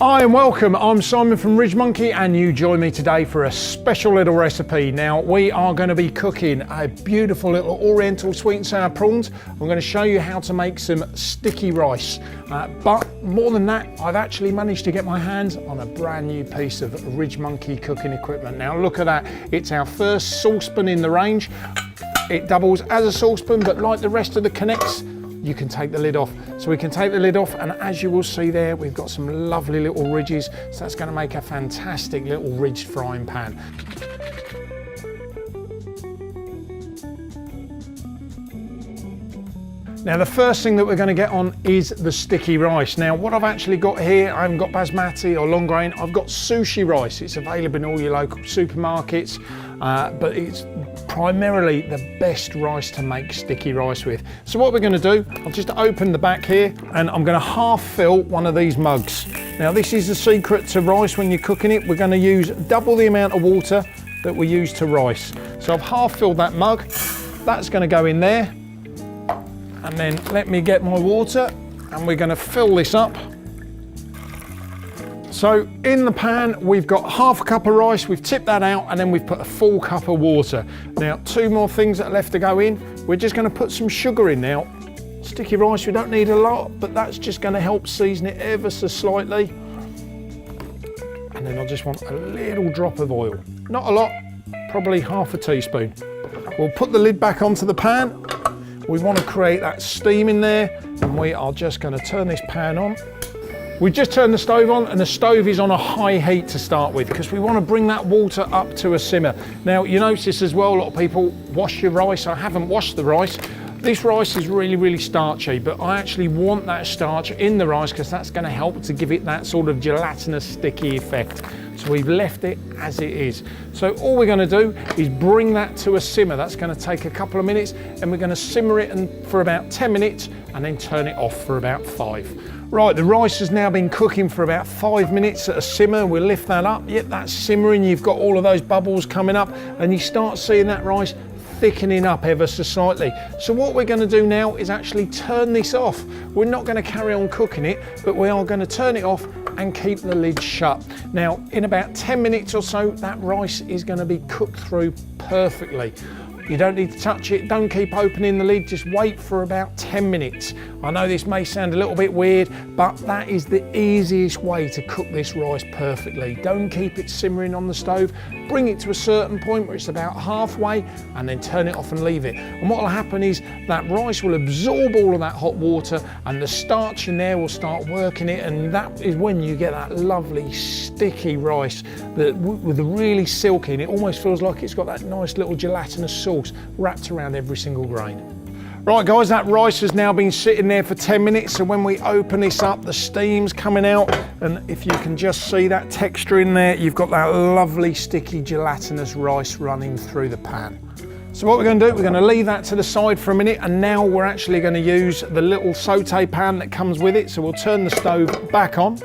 Hi and welcome, I'm Simon from Ridge Monkey and you join me today for a special little recipe. Now we are going to be cooking a beautiful little oriental sweet and sour prawns. I'm going to show you how to make some sticky rice. But more than that, I've actually managed to get my hands on a brand new piece of Ridge Monkey cooking equipment. Now look at that, it's our first saucepan in the range. It doubles as a saucepan, but like the rest of the Connects, you can take the lid off. So we can take the lid off, and as you will see there, we've got some lovely little ridges. So that's going to make a fantastic little ridged frying pan. Now the first thing that we're going to get on is the sticky rice. Now what I've actually got here, I haven't got basmati or long grain, I've got sushi rice. It's available in all your local supermarkets, but it's primarily the best rice to make sticky rice with. So what we're going to do, I'll just open the back here and I'm going to half fill one of these mugs. Now this is the secret to rice when you're cooking it. We're going to use double the amount of water that we use to rice. So I've half filled that mug, that's going to go in there. And then let me get my water and we're going to fill this up. So in the pan we've got half a cup of rice, we've tipped that out and then we've put a full cup of water. Now two more things that are left to go in. We're just going to put some sugar in now. Sticky rice, we don't need a lot, but that's just going to help season it ever so slightly. And then I just want a little drop of oil. Not a lot, probably half a teaspoon. We'll put the lid back onto the pan. We want to create that steam in there and we are just going to turn this pan on. We just turned the stove on and the stove is on a high heat to start with because we want to bring that water up to a simmer. Now you notice as well, a lot of people wash your rice. I haven't washed the rice. This rice is really starchy, but I actually want that starch in the rice because that's going to help to give it that sort of gelatinous sticky effect. So we've left it as it is. So all we're going to do is bring that to a simmer. That's going to take a couple of minutes and we're going to simmer it for about 10 minutes and then turn it off for about 5. Right, the rice has now been cooking for about 5 minutes at a simmer. We'll lift that up. Yep, that's simmering. You've got all of those bubbles coming up and you start seeing that rice thickening up ever so slightly. So what we're going to do now is actually turn this off. We're not going to carry on cooking it, but we are going to turn it off and keep the lid shut. Now, in about 10 minutes or so, that rice is going to be cooked through perfectly. You don't need to touch it, don't keep opening the lid, just wait for about 10 minutes. I know this may sound a little bit weird, but that is the easiest way to cook this rice perfectly. Don't keep it simmering on the stove, bring it to a certain point where it's about halfway and then turn it off and leave it. And what will happen is that rice will absorb all of that hot water and the starch in there will start working it, and that is when you get that lovely sticky rice with the really silky, and it almost feels like it's got that nice little gelatinous sauce wrapped around every single grain. Right guys, that rice has now been sitting there for 10 minutes, so when we open this up, the steam's coming out, and if you can just see that texture in there, you've got that lovely sticky gelatinous rice running through the pan. So what we're going to do, we're going to leave that to the side for a minute, and now we're actually going to use the little saute pan that comes with it. So we'll turn the stove back on.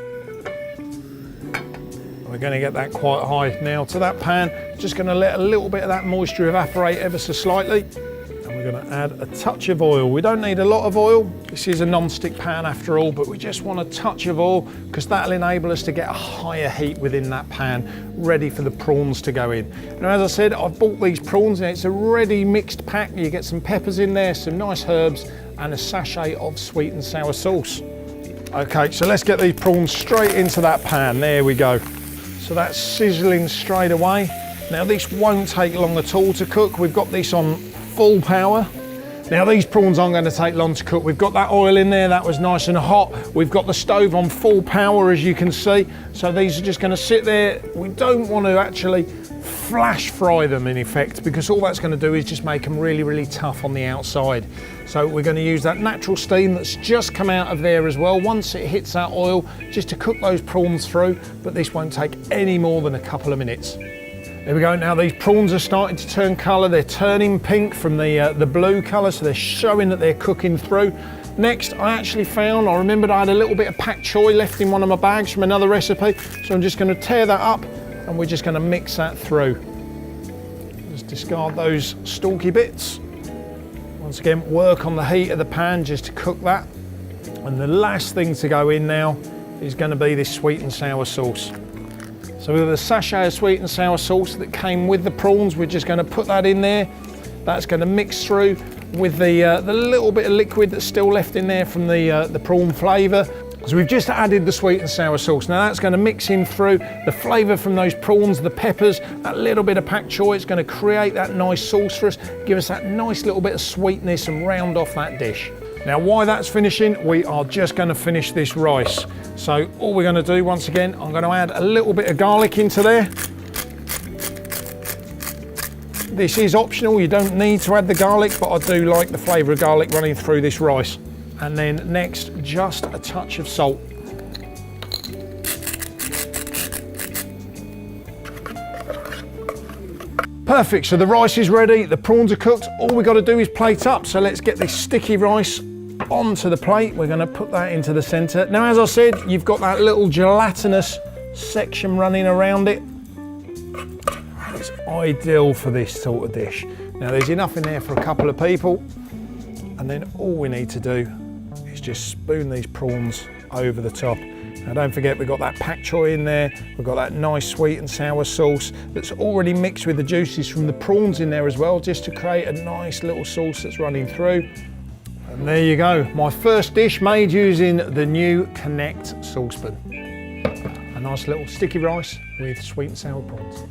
We're going to get that quite high now to that pan. Just going to let a little bit of that moisture evaporate ever so slightly. And we're going to add a touch of oil. We don't need a lot of oil. This is a non-stick pan after all, but we just want a touch of oil because that'll enable us to get a higher heat within that pan, ready for the prawns to go in. Now, as I said, I've bought these prawns and it's a ready mixed pack. You get some peppers in there, some nice herbs, and a sachet of sweet and sour sauce. Okay, so let's get these prawns straight into that pan. There we go. So that's sizzling straight away. Now this won't take long at all to cook. We've got this on full power. Now these prawns aren't going to take long to cook. We've got that oil in there, that was nice and hot. We've got the stove on full power, as you can see. So these are just going to sit there. We don't want to actually flash fry them in effect, because all that's going to do is just make them really tough on the outside. So we're going to use that natural steam that's just come out of there as well, once it hits that oil, just to cook those prawns through, but this won't take any more than a couple of minutes. There we go. Now these prawns are starting to turn colour. They're turning pink from the blue colour, so they're showing that they're cooking through. Next, I remembered I had a little bit of pak choy left in one of my bags from another recipe, so I'm just going to tear that up and we're just going to mix that through. Just discard those stalky bits. Once again, work on the heat of the pan just to cook that. And the last thing to go in now is going to be this sweet and sour sauce. So with the sachet of sweet and sour sauce that came with the prawns, we're just going to put that in there. That's going to mix through with the little bit of liquid that's still left in there from the prawn flavour. So we've just added the sweet and sour sauce. Now that's going to mix in through the flavour from those prawns, the peppers, that little bit of pak choy. It's going to create that nice sauce for us, give us that nice little bit of sweetness and round off that dish. Now while that's finishing, we are just going to finish this rice. So all we're going to do, once again, I'm going to add a little bit of garlic into there. This is optional, you don't need to add the garlic, but I do like the flavour of garlic running through this rice. And then next, just a touch of salt. Perfect, so the rice is ready, the prawns are cooked, all we've got to do is plate up. So let's get this sticky rice onto the plate. We're going to put that into the centre. Now, as I said, you've got that little gelatinous section running around it. It's ideal for this sort of dish. Now, there's enough in there for a couple of people. And then all we need to do is just spoon these prawns over the top. Now don't forget, we've got that pak choy in there, we've got that nice sweet and sour sauce that's already mixed with the juices from the prawns in there as well, just to create a nice little sauce that's running through. And there you go, my first dish made using the new Connect saucepan. A nice little sticky rice with sweet and sour prawns.